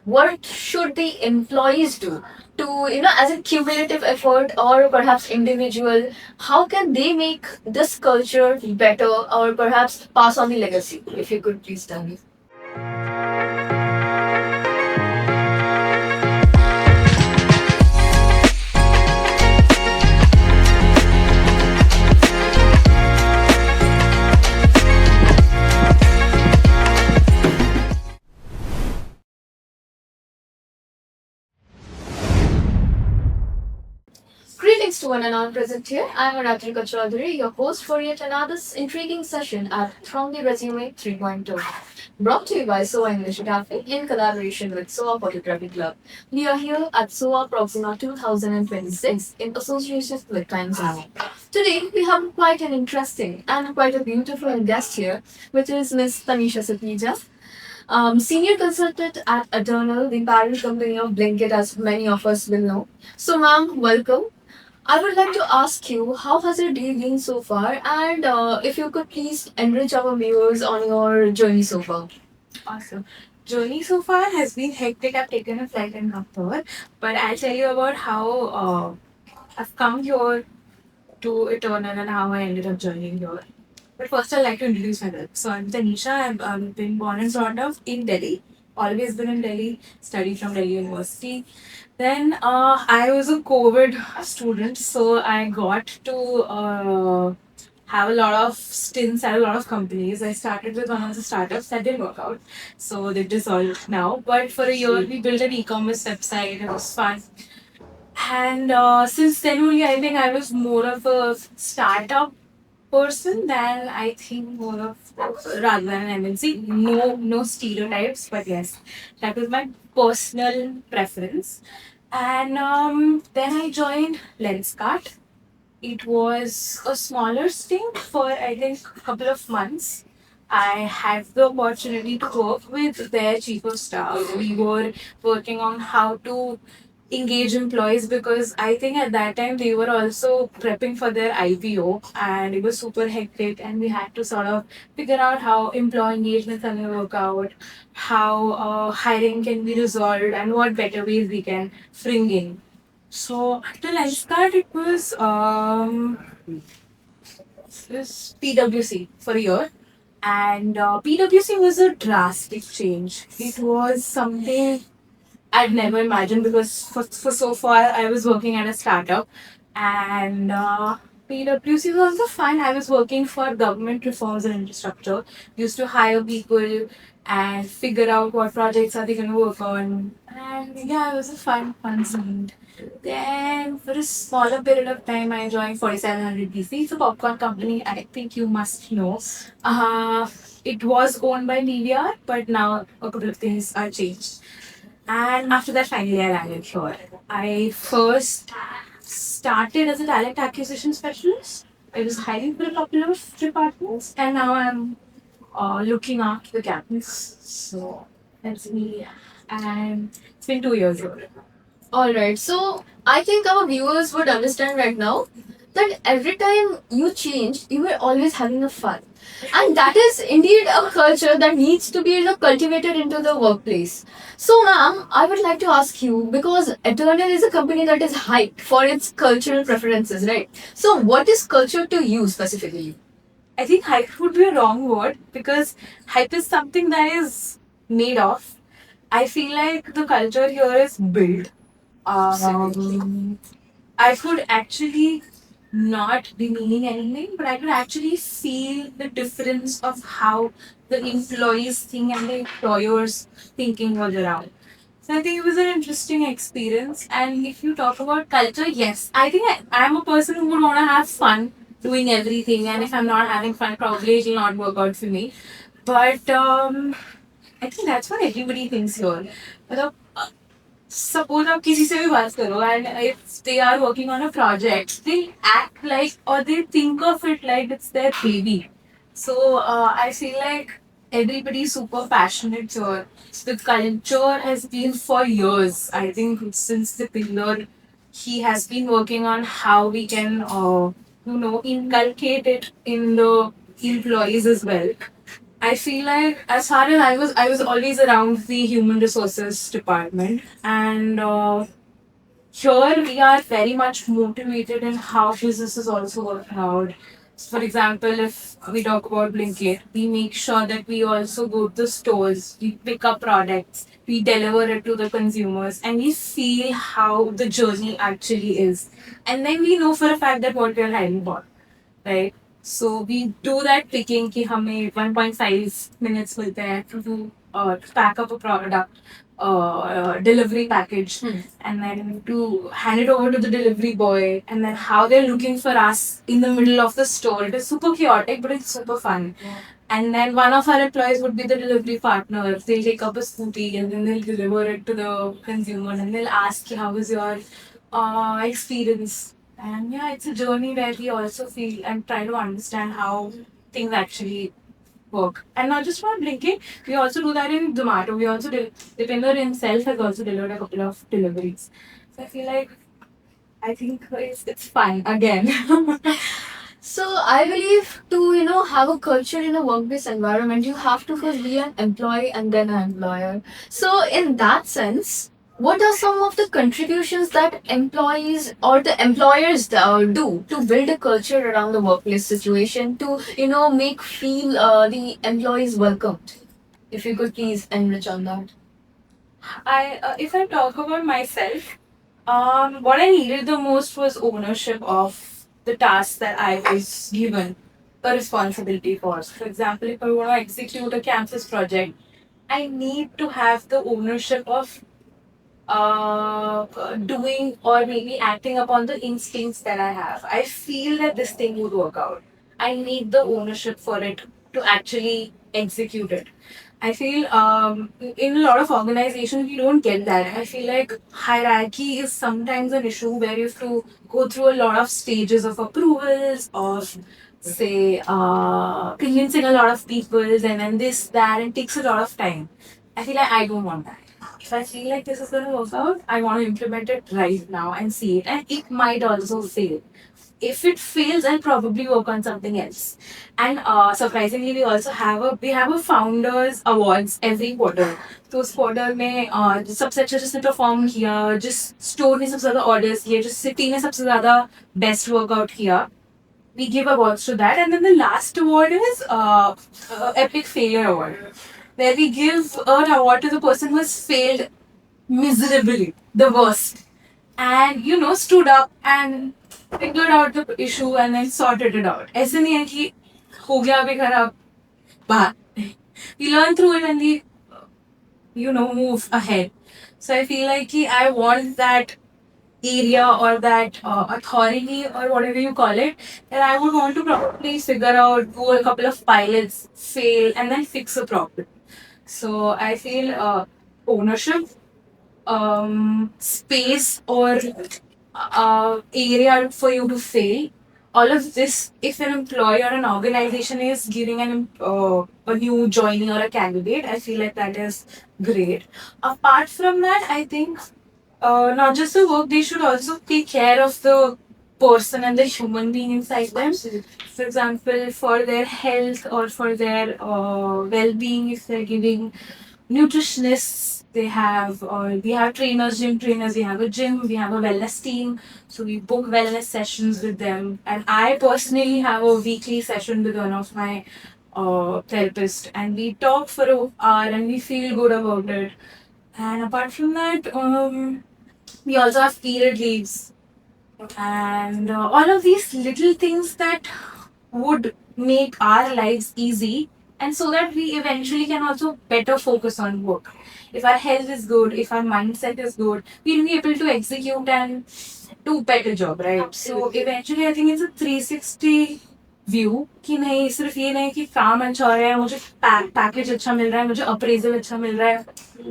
what should the employees do to, as a cumulative effort or perhaps individual, how can they make this culture better or perhaps pass on the legacy? If you could please tell me. Greetings to one and all present here. I'm Aratrika Chaudhary, your host for yet another intriguing session at From the Resume 3.0, brought to you by SOA English Academy in collaboration with SOA Photography Club. We are here at SOA Proxima 2026 in association with Times Now. Today, we have quite an interesting and quite a beautiful guest here, which is Miss Tanisha Sapija, senior consultant at Eternal, the parent company of Blinkit, as many of us will know. So, ma'am, welcome. I would like to ask you, how has your day been so far? And if you could please enrich our viewers on your journey so far. Awesome. Journey so far has been hectic. I've taken a flight in October, but I'll tell you about how I've come here to Eternal and how I ended up joining here. But first, I'd like to introduce myself. So, I'm Tanisha. I've been born and brought up in Delhi. Always been in Delhi, studied from Delhi University. Then I was a COVID student, so I got to have a lot of stints at a lot of companies. I started with one of the startups that didn't work out, so they dissolved now. But for a year, we built an e-commerce website. It was fun. And since then only, I think I was more of a startup person than I think more of rather than an MNC. No stereotypes, but yes, that was my personal preference. And then I joined Lenskart. It was a smaller stint for I think a couple of months. I had the opportunity to work with their chief of staff. We were working on how to engage employees because I think at that time they were also prepping for their IPO and it was super hectic and we had to sort of figure out how employee engagement can work out, how hiring can be resolved and what better ways we can bring in. So till I started, it was this PwC for a year, and PwC was a drastic change. It was something I'd never imagined because for so far I was working at a startup, and PwC was also fun. I was working for government reforms and infrastructure. Used to hire people and figure out what projects are they going to work on, and yeah, it was a fun stint. Then, for a smaller period of time, I joined 4700 BC. It's a popcorn company. I think you must know. It was owned by Media, but now a couple of things are changed. And after that, finally, I landed here. I first started as a talent acquisition specialist. I was hiring for a couple of departments, and now I'm looking after the campus. So that's me. And it's been 2 years here. All right. So I think our viewers would understand right now that every time you change, you were always having a fun. And that is indeed a culture that needs to be cultivated into the workplace. So, ma'am, I would like to ask you because Eternal is a company that is hyped for its cultural preferences, right? So, what is culture to you specifically? I think hype would be a wrong word because hype is something that is made of. I feel like the culture here is built. I could actually not be meaning anything, but I could actually feel the difference of how the employees think and the employers thinking was around. So I think it was an interesting experience. And if you talk about culture, yes, I think I'm a person who would want to have fun doing everything. And if I'm not having fun, probably it will not work out for me. But I think that's what everybody thinks here. मतलब suppose आप किसी से भी बात करो and if they are working on a project, they act like or they think of it like it's their baby. So I feel like everybody is super passionate here. The culture has been for years. I think since the pillar, he has been working on how we can, inculcate it in the employees as well. I feel like as far as I was always around the human resources department, and here we are very much motivated in how business is also working out. So for example, if we talk about Blinkit, we make sure that we also go to the stores, we pick up products, we deliver it to the consumers, and we feel how the journey actually is. And then we know for a fact that what we are hiring for, right? So we do that picking कि हमें 1.5 minutes मिलते हैं to pack up a product, delivery package, and then to hand it over to the delivery boy, and then how they're looking for us in the middle of the store. It is super chaotic, but it's super fun. And then one of our employees would be the delivery partner. They'll take up a scooty and then they'll deliver it to the consumer and they'll ask you, how was your experience? And yeah, it's a journey where we also feel and try to understand how things actually work. And not just for Blinkit, we also do that in Zomato. We also Deepinder himself has also delivered a couple of deliveries. So I feel like I think it's fun again. So I believe to have a culture in a workplace environment, you have to first be an employee and then an employer. So in that sense, what are some of the contributions that employees or the employers do to build a culture around the workplace situation to make feel the employees welcomed? If you could please enrich on that. If I talk about myself, what I needed the most was ownership of the task that I was given a responsibility for. So for example, if I want to execute a campus project, I need to have the ownership of doing or maybe acting upon the instincts that I have. I feel that this thing would work out. I need the ownership for it to actually execute it. I feel in a lot of organizations we don't get that. I feel like hierarchy is sometimes an issue where you have to go through a lot of stages of approvals, of say convincing a lot of people, and then this, that, and takes a lot of time. I feel like I don't want that. If I feel like this is going to work out, I want to implement it right now and see it. And it might also fail. If it fails, I'll probably work on something else. And surprisingly, we have a founders awards every quarter. तो उस quarter में सबसे अच्छा जिसने perform किया, जिस store ने सबसे ज़्यादा orders किए, जिस city ने सबसे ज़्यादा best workout किया, we give awards to that. And then the last award is Epic Failure Award, where we give an award to the person who has failed miserably, the worst, and stood up and figured out the issue and then sorted it out. ऐसे नहीं है कि हो गया अभी खराब बात. We learn through it and we move ahead. So I feel like I want that area or that authority or whatever you call it, that I would want to probably figure out, do a couple of pilots, fail, and then fix a problem. So I feel ownership, space, or area for you to fail. All of this, if an employee or an organization is giving a new joinee or a candidate, I feel like that is great. Apart from that, I think not just the work, they should also take care of the person and the human being inside them. For example, for their health or for their well-being, if they're giving nutritionists, we have trainers, gym trainers, we have a gym, we have a wellness team. So we book wellness sessions with them. And I personally have a weekly session with one of my therapists, and we talk for an hour and we feel good about it. And apart from that, we also have period leaves and all of these little things that would make our lives easy, and so that we eventually can also better focus on work. If our health is good, if our mindset is good, we'll be able to execute and do better job, right? So eventually I think it's a 360 view कि नहीं, सिर्फ ये नहीं कि काम अच्छा हो रहा है, मुझे पैकेज अच्छा मिल रहा है, मुझे अप्रेजल अच्छा मिल रहा है.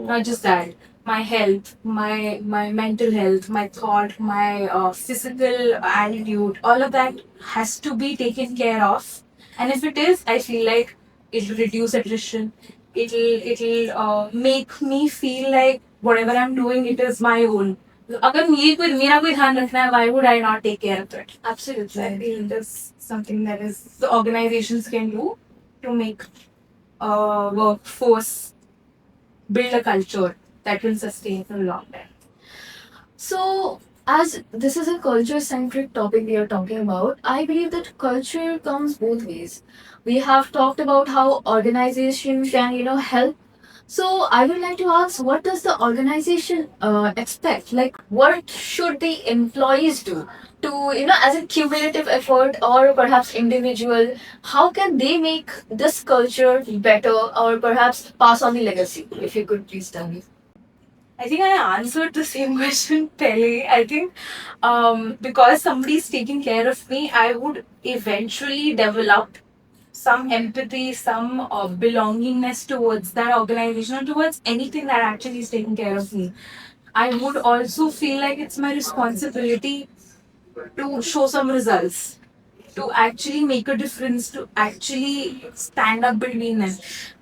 Not just that, my health, my mental health, my thought, my physical attitude, all of that has to be taken care of. And if it is, I feel like it'll reduce attrition. It'll make me feel like whatever I'm doing, it is my own. अगर मेरा कोई ध्यान रखना है, why would I not take care of it? Absolutely. I feel that's something that is the organizations can do to make workforce build a culture that will sustain for a long time. So, as this is a culture centric topic we are talking about, I believe that culture comes both ways. We have talked about how organization can, help. So, I would like to ask, what does the organization expect? Like, what should the employees do to, as a cumulative effort or perhaps individual, how can they make this culture better or perhaps pass on the legacy? If you could please tell me. I think I answered the same question, Pele. I think because somebody's taking care of me, I would eventually develop some empathy, some belongingness towards that organization or towards anything that actually is taking care of me. I would also feel like it's my responsibility to show some results, to actually make a difference, to actually stand up between them.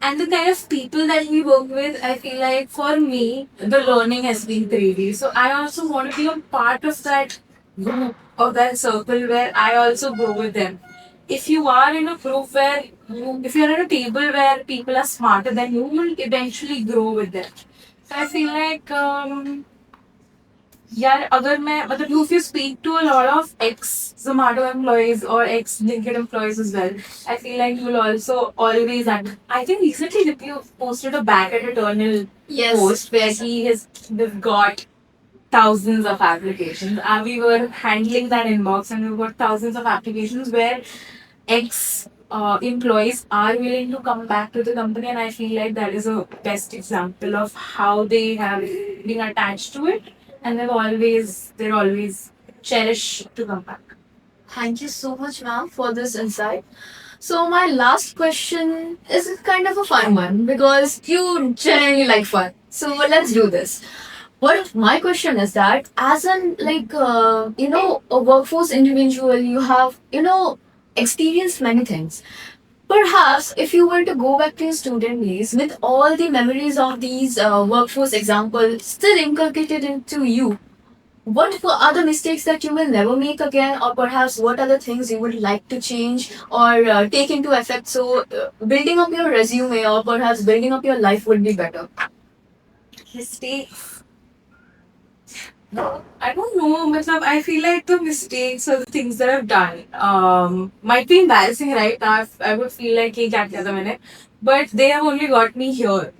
And the kind of people that we work with, I feel like for me, the learning has been crazy. So I also want to be a part of that group, of that circle where I also grow with them. If you are in a group where if you're at a table where people are smarter than you, you'll eventually grow with them. So I feel like यार अगर मैं मतलब if you speak to a lot of ex Zomato employees or ex Blinkit employees as well, I feel like you will also always I think recently Dippy posted a back at Eternal Yes. post where he has they've got thousands of applications. We were handling that inbox and we've got thousands of applications where ex employees are willing to come back to the company, and I feel like that is a best example of how they have been attached to it, and they're always cherish to come back. Thank you so much, ma'am, for this insight. So my last question is kind of a fun one because you genuinely like fun. So let's do this. What my question is that as an a workforce individual, you have experienced many things. Perhaps if you were to go back to your student days with all the memories of these workforce examples still inculcated into you, what are the mistakes that you will never make again, or perhaps what are the things you would like to change or take into effect so building up your resume or perhaps building up your life would be better? Mistakes. No, I don't know. Matlab, I feel like the mistakes or the things that I've done might be embarrassing right now. I would feel like ये क्या किया था मैंने, but they have only got me here.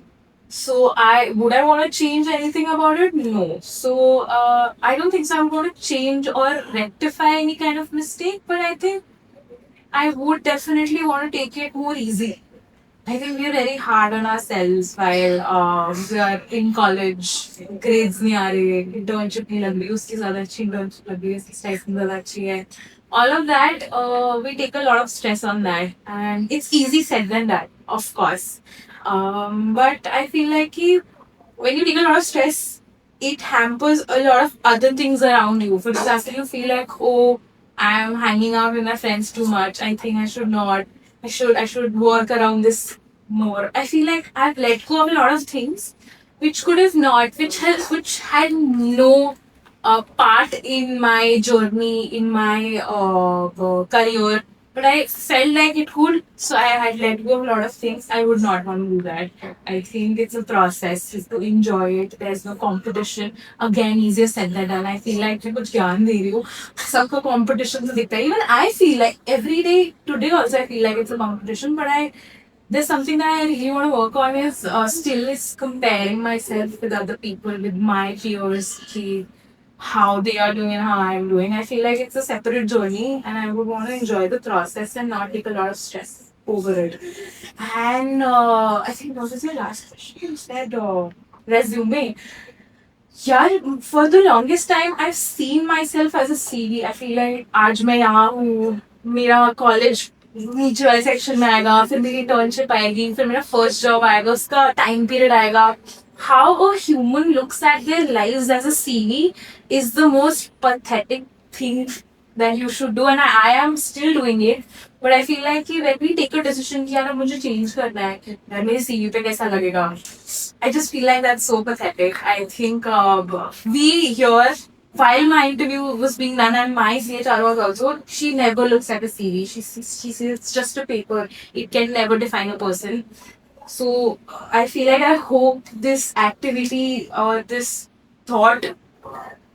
So I want to change anything about it? No. So I don't think so. I'm going to change or rectify any kind of mistake, but I think I would definitely want to take it more easy. I think we are very hard on ourselves while we are in college. Grades नहीं आ रही, internship नहीं लग रही, उसकी ज़्यादा अच्छी internship लग रही है, stipend ज़्यादा अच्छी है. All of that, we take a lot of stress on that, and it's easy said than that, of course. But I feel like when you take a lot of stress, it hampers a lot of other things around you. For example, you feel like, oh, I'm hanging out with my friends too much. I think I should not. I should work around this more. I feel like I've let go of a lot of things which could have not, which had no part in my journey, in my career. But I felt like it would, so I had let go of a lot of things. I would not want to do that. I think it's a process, just to enjoy it. There's no competition. Again, easier said than done. I feel like मैं कुछ ज्ञान दे रही हूँ. सबको competition तो दिखता है. Even I feel like every day, today also I feel like it's a competition. But there's something that I really want to work on is still is comparing myself with other people, with my peers. How they are doing and how I'm doing. I feel like it's a separate journey and I would want to enjoy the process and not take a lot of stress over it. And I think what was your last question? You said resume. Yeah, for the longest time, I've seen myself as a CV. I feel like आज मैं यहाँ हूँ, मेरा college नीचे वाले section में आएगा, फिर मेरी internship आएगी, फिर मेरा first job आएगा, उसका time period आएगा. How a human looks at their lives as a CV is the most pathetic thing that you should do, and I am still doing it. But I feel like when we take a decision कि यार मुझे change करना है, यार मेरे CV पे कैसा लगेगा? I just feel like that's so pathetic. I think we here, while my interview was being done and my CHR was also, she never looks at a CV. She says it's just a paper. It can never define a person. So I feel like I hope this activity or this thought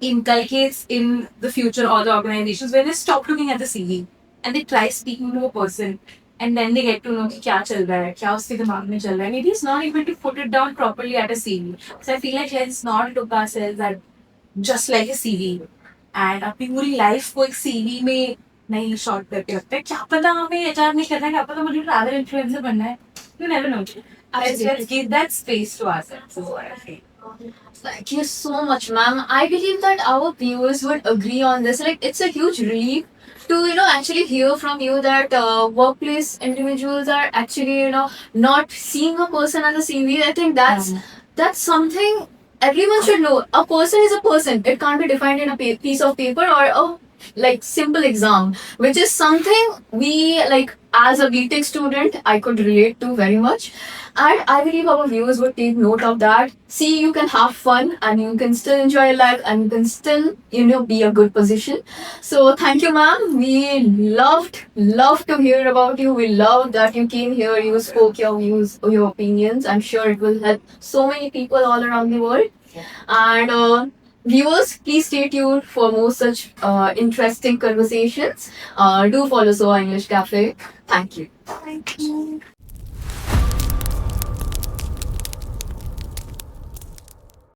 inculcates in the future all the organizations where they stop looking at the CV and they try speaking to a person and then they get to know कि क्या चल रहा है, क्या उसके दिमाग में चल रहा है. And it is not able to put it down properly at a CV. So I feel like let's not look ourselves at just like a CV and अपनी पूरी लाइफ को एक CV में नहीं शॉर्ट करके रखते हैं. क्या पता हमें HR नहीं करना है, क्या पता मुझे ट्रैवल इन्फ्लुएंसर बनना है. You never know. Let's give that space to ourselves. Is what I feel. Thank you so much, ma'am. I believe that our viewers would agree on this. Like, it's a huge relief to, actually hear from you that workplace individuals are actually, not seeing a person as a CV. I think that's something everyone should know. A person is a person. It can't be defined in a piece of paper or a like simple exam, which is something we like as a BTech student I could relate to very much. And I believe our viewers would take note of that. See, you can have fun and you can still enjoy life and you can still, be a good position. So thank you, ma'am. We loved to hear about you. We loved that you came here, you spoke your views, your opinions. I'm sure it will help so many people all around the world. And viewers, please stay tuned for more such interesting conversations. Do follow SOA English Cafe. Thank you. Thank you.